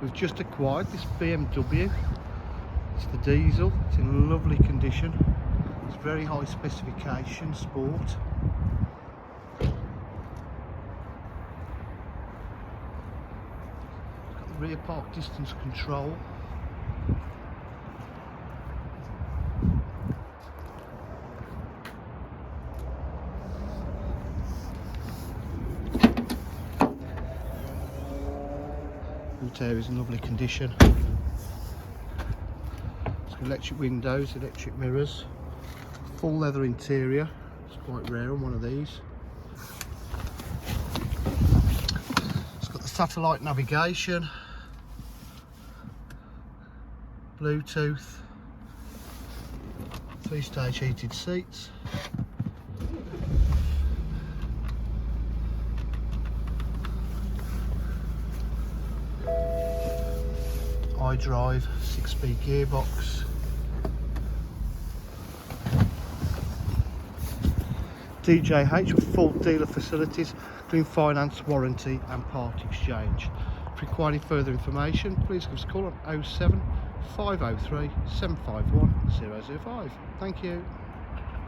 We've just acquired this BMW. It's the diesel. It's in lovely condition. It's very high specification sport. It's got the rear park distance control. Boot area is in lovely condition. It's got electric windows, electric mirrors, full leather interior. It's quite rare on one of these. It's got the satellite navigation, Bluetooth, 3-stage heated seats. iDrive 6-speed gearbox. DJH with full dealer facilities, including finance, warranty and part exchange. If you require any further information, please give us a call on 07 503 751 005. Thank you.